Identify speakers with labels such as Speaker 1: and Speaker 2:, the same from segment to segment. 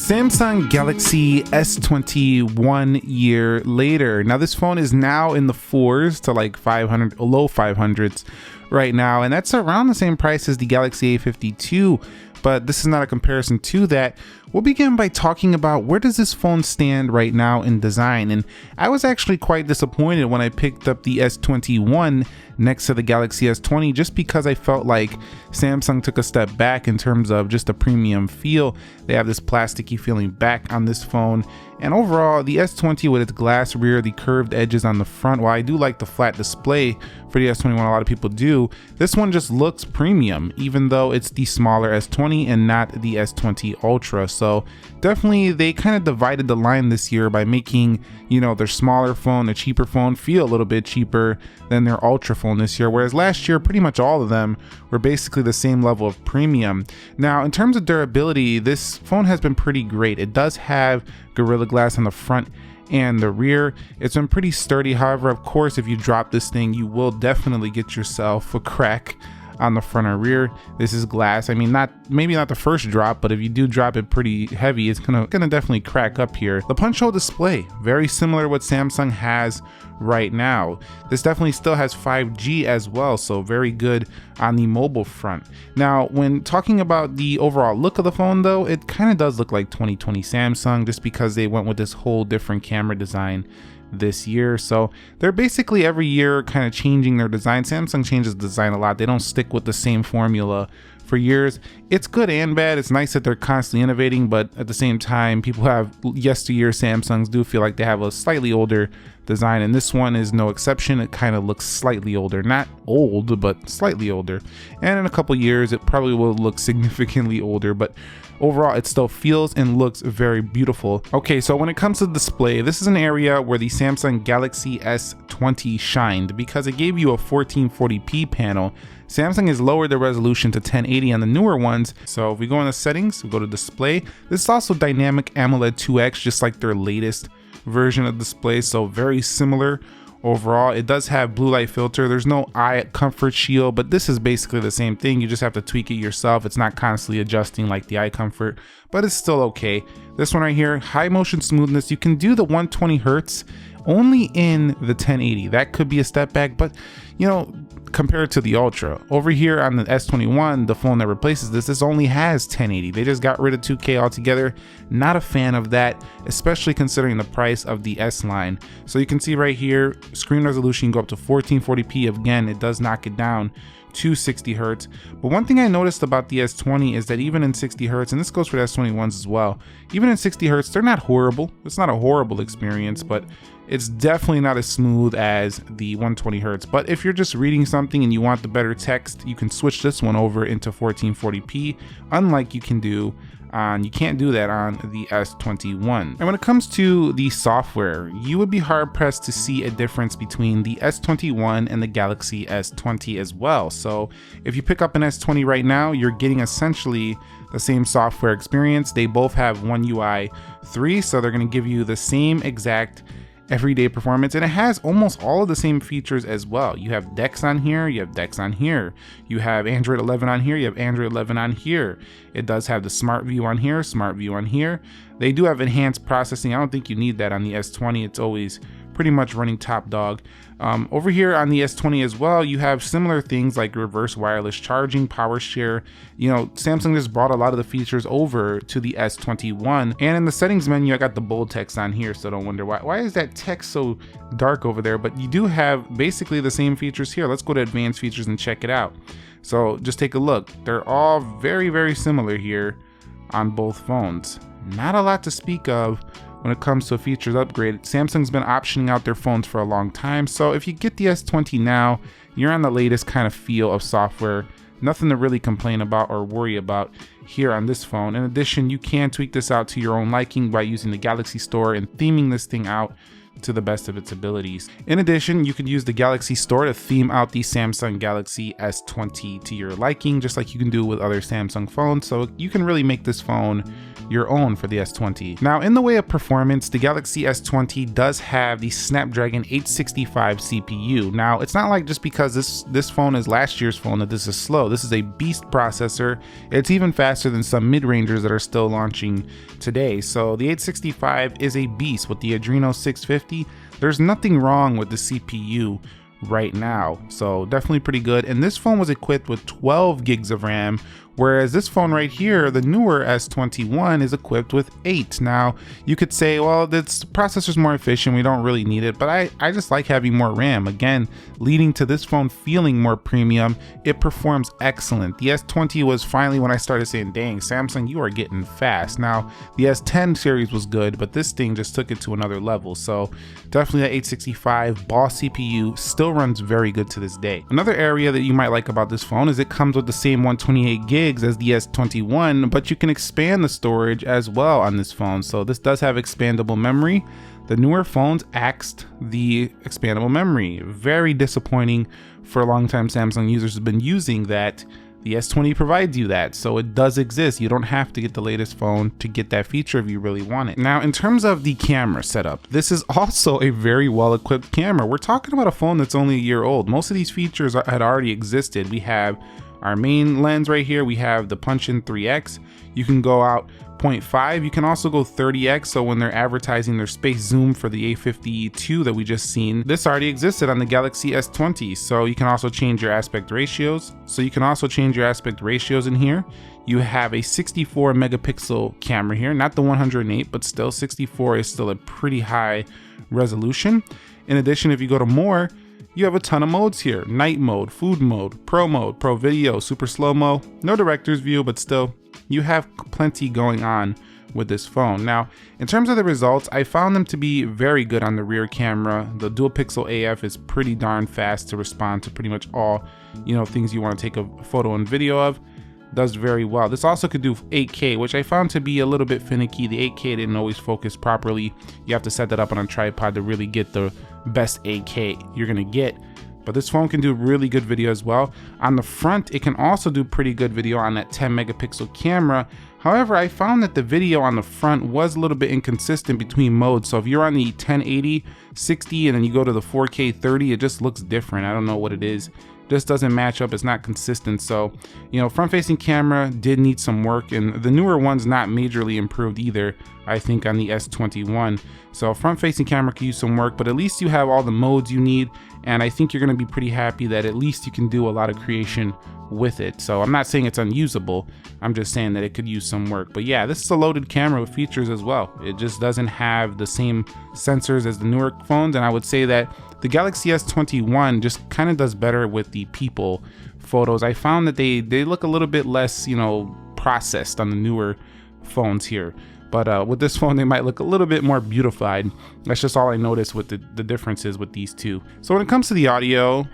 Speaker 1: Samsung Galaxy S20 1 year later. Now this phone is now in the fours to like 500, low 500s right now, and that's around the same price as the Galaxy A52. But this is not a comparison to that. We'll begin by talking about where does this phone stand right now in design. And I was actually quite disappointed when I picked up the S21 next to the Galaxy S20, just because I felt like Samsung took a step back in terms of just a premium feel. They have this plasticky feeling back on this phone. And overall, the S20 with its glass rear, the curved edges on the front, while I do like the flat display for the S21, a lot of people do, this one just looks premium, even though it's the smaller S20 and not the S20 Ultra. So definitely they kind of divided the line this year by making, you know, their smaller phone, their cheaper phone, feel a little bit cheaper than their Ultra phone this year, whereas last year pretty much all of them were basically the same level of premium. Now in terms of durability, this phone has been pretty great. It does have Gorilla Glass on the front and the rear. It's been pretty sturdy. However, of course, if you drop this thing, you will definitely get yourself a crack on the front or rear. This is glass. I mean, maybe not the first drop, but if you do drop it pretty heavy, it's gonna definitely crack up here. The punch hole display, very similar to what Samsung has right now. This definitely still has 5G as well, so very good on the mobile front. Now, when talking about the overall look of the phone though, it kind of does look like 2020 Samsung, just because they went with this whole different camera design this year. So they're basically every year kind of changing their design. Samsung changes design a lot. They don't stick with the same formula for years. It's good and bad. It's nice that they're constantly innovating, but at the same time, people have yesteryear Samsungs do feel like they have a slightly older design, and this one is no exception. It kind of looks slightly older, not old, but slightly older. And in a couple years, it probably will look significantly older, but overall, it still feels and looks very beautiful. Okay, so when it comes to display, this is an area where the Samsung Galaxy S20 shined because it gave you a 1440p panel. Samsung has lowered the resolution to 1080 on the newer ones. So if we go into settings, we go to display. This is also dynamic AMOLED 2X, just like their latest version of display. So very similar overall. It does have blue light filter. There's no eye comfort shield, but this is basically the same thing. You just have to tweak it yourself. It's not constantly adjusting like the eye comfort, but it's still okay. This one right here, high motion smoothness. You can do the 120 hertz only in the 1080. That could be a step back, but you know, compared to the Ultra. Over here on the S21, the phone that replaces this only has 1080. They just got rid of 2K altogether. Not a fan of that, especially considering the price of the S line. So you can see right here, screen resolution go up to 1440p. Again, it does knock it down to 60 hertz. But one thing I noticed about the S20 is that even in 60 hertz, and this goes for the S21s as well, even in 60 hertz, they're not horrible. It's not a horrible experience, but it's definitely not as smooth as the 120 hertz. But if you're just reading something and you want the better text, you can switch this one over into 1440p, unlike you can't do that on the S21. And when it comes to the software, you would be hard pressed to see a difference between the S21 and the Galaxy S20 as well. So if you pick up an S20 right now, you're getting essentially the same software experience. They both have One UI 3, so they're going to give you the same exact everyday performance, and it has almost all of the same features as well. You have Dex on here, you have Dex on here, you have Android 11 on here, you have Android 11 on here. It does have the Smart View on here, Smart View on here. They do have enhanced processing. I don't think you need that on the S20. It's always pretty much running top dog. Over here on the S20 as well, you have similar things like reverse wireless charging, power share. You know, Samsung just brought a lot of the features over to the S21. And in the settings menu, I got the bold text on here, so don't wonder why is that text so dark over there. But you do have basically the same features here. Let's go to advanced features and check it out. So just take a look. They're all very, very similar here on both phones. Not a lot to speak of when it comes to a features upgrade. Samsung's been optioning out their phones for a long time, so if you get the S20 now, you're on the latest kind of feel of software. Nothing to really complain about or worry about here on this phone. In addition, you can tweak this out to your own liking by using the Galaxy Store and theming this thing out to the best of its abilities. In addition, you can use the Galaxy Store to theme out the Samsung Galaxy S20 to your liking, just like you can do with other Samsung phones. So you can really make this phone your own for the S20. Now, in the way of performance, the Galaxy S20 does have the Snapdragon 865 CPU. Now, it's not like just because this phone is last year's phone that this is slow. This is a beast processor. It's even faster than some mid-rangers that are still launching today. So the 865 is a beast with the Adreno 650. There's nothing wrong with the CPU right now, so definitely pretty good. And this phone was equipped with 12 gigs of RAM, whereas this phone right here, the newer S21, is equipped with 8. Now, you could say, well, this processor's more efficient, we don't really need it, but I just like having more RAM. Again, leading to this phone feeling more premium. It performs excellent. The S20 was finally when I started saying, dang, Samsung, you are getting fast. Now, the S10 series was good, but this thing just took it to another level. So definitely that 865 Boss CPU still runs very good to this day. Another area that you might like about this phone is it comes with the same 128 gigs as the S21, but you can expand the storage as well on this phone. So this does have expandable memory. The newer phones axed the expandable memory. Very disappointing for a long time. Samsung users have been using that. The S20 provides you that, so it does exist. You don't have to get the latest phone to get that feature if you really want it. Now, in terms of the camera setup, this is also a very well-equipped camera. We're talking about a phone that's only a year old. Most of these features had already existed. We have our main lens right here. We have the punch-in 3x. You can go out 0.5. You can also go 30x, so when they're advertising their space zoom for the A52 that we just seen, this already existed on the Galaxy S20. So you can also change your aspect ratios. In here. You have a 64 megapixel camera here, not the 108, but still 64 is still a pretty high resolution. In addition, if you go to more, you have a ton of modes here. Night mode, food mode, pro video, super slow-mo, no director's view, but still you have plenty going on with this phone. Now, in terms of the results, I found them to be very good on the rear camera. The dual pixel AF is pretty darn fast to respond to pretty much all, things you want to take a photo and video of. Does very well. This also could do 8K, which I found to be a little bit finicky. The 8K didn't always focus properly. You have to set that up on a tripod to really get the best 8K you're gonna get. But this phone can do really good video as well. On the front, it can also do pretty good video on that 10 megapixel camera. However, I found that the video on the front was a little bit inconsistent between modes. So if you're on the 1080, 60, and then you go to the 4K 30, it just looks different. I don't know what it is. Just doesn't match up. It's not consistent. So, front-facing camera did need some work, and the newer one's not majorly improved either, I think, on the S21. So front-facing camera could use some work, but at least you have all the modes you need, and I think you're going to be pretty happy that at least you can do a lot of creation with it. So I'm not saying it's unusable, I'm just saying that it could use some work. But yeah, this is a loaded camera with features as well. It just doesn't have the same sensors as the newer phones, and I would say that the Galaxy S21 just kind of does better with the people photos. I found that they look a little bit less, processed on the newer phones here. But with this phone, they might look a little bit more beautified. That's just all I noticed with the differences with these two. So when it comes to the audio,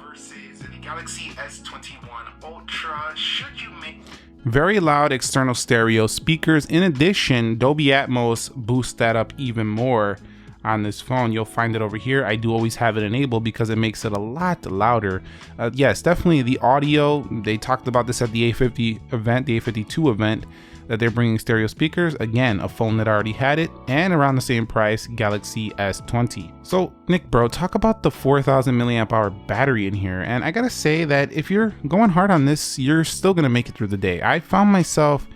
Speaker 1: versus the Galaxy S21 Ultra, should you make very loud external stereo speakers? In addition, Dolby Atmos boosts that up even more on this phone. You'll find it over here. I do always have it enabled because it makes it a lot louder. Yes, definitely the audio. They talked about this at the A50 event, the A52 event, that they're bringing stereo speakers. Again, a phone that already had it, and around the same price, Galaxy S20. So Nick, bro, talk about the 4,000 milliamp hour battery in here. And I gotta say that if you're going hard on this, you're still gonna make it through the day. I found myself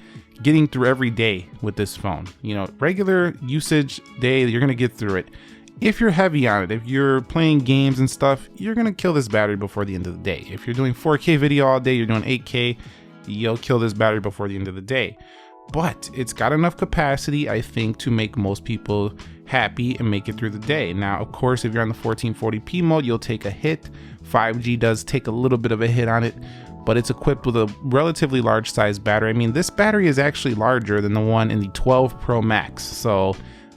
Speaker 1: getting through every day with this phone. Regular usage day, you're gonna get through it. If you're heavy on it, if you're playing games and stuff, you're gonna kill this battery before the end of the day. If you're doing 4K video all day, you're doing 8K, you'll kill this battery before the end of the day. But it's got enough capacity, I think, to make most people happy and make it through the day. Now, of course, if you're on the 1440p mode, you'll take a hit. 5G does take a little bit of a hit on it, but it's equipped with a relatively large size battery. I mean, this battery is actually larger than the one in the 12 Pro Max. So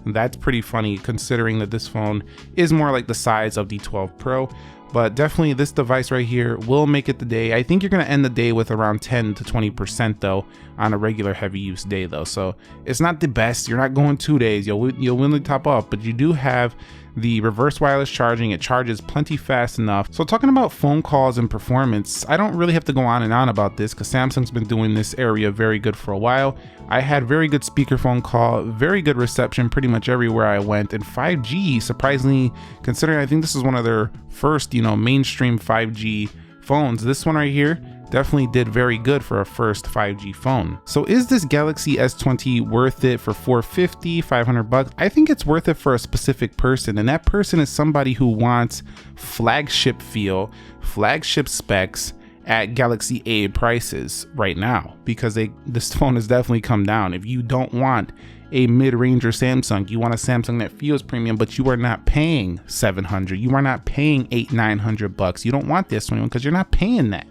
Speaker 1: that's pretty funny considering that this phone is more like the size of the 12 Pro. But definitely this device right here will make it the day. I think you're gonna end the day with around 10 to 20% though on a regular heavy use day though. So it's not the best. You're not going 2 days. You'll only top up, but you do have the reverse wireless charging, it charges plenty fast enough. So talking about phone calls and performance, I don't really have to go on and on about this because Samsung's been doing this area very good for a while. I had very good speakerphone call, very good reception pretty much everywhere I went, and 5G, surprisingly, considering I think this is one of their first, mainstream 5G phones. This one right here definitely did very good for a first 5G phone. So is this Galaxy S20 worth it for $450, $500? I think it's worth it for a specific person, and that person is somebody who wants flagship feel, flagship specs at Galaxy A prices right now, because this phone has definitely come down. If you don't want a mid-ranger Samsung, you want a Samsung that feels premium, but you are not paying $700, you are not paying $800-900. You don't want the S21 because you're not paying that.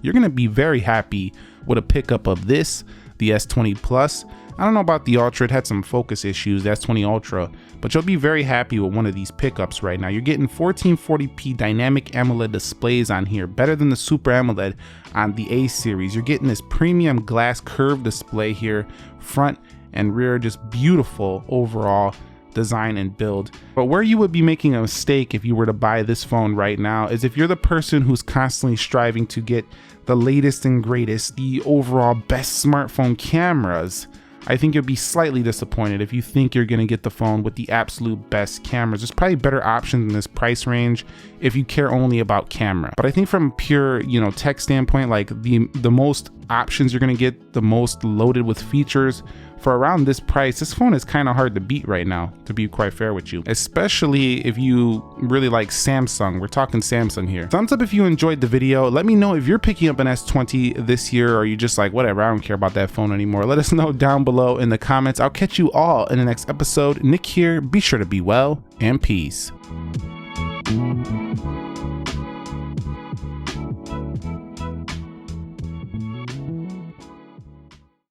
Speaker 1: You're gonna be very happy with a pickup of this, the S20 Plus. I don't know about the Ultra, it had some focus issues, the S20 Ultra, but you'll be very happy with one of these pickups right now. You're getting 1440p dynamic AMOLED displays on here, better than the Super AMOLED on the A series. You're getting this premium glass curved display here, front and rear, just beautiful overall design and build. But where you would be making a mistake if you were to buy this phone right now is if you're the person who's constantly striving to get the latest and greatest, the overall best smartphone cameras. I think you'll be slightly disappointed if you think you're going to get the phone with the absolute best cameras. There's probably better options in this price range if you care only about camera. But I think from pure, tech standpoint, like the most options you're going to get, the most loaded with features for around this price, this phone is kind of hard to beat right now, to be quite fair with you, especially if you really like Samsung. We're talking Samsung here. Thumbs up if you enjoyed the video. Let me know if you're picking up an S20 this year, or you just like, whatever, I don't care about that phone anymore. Let us know down below in the comments. I'll catch you all in the next episode. Nick here. Be sure to be well, and peace.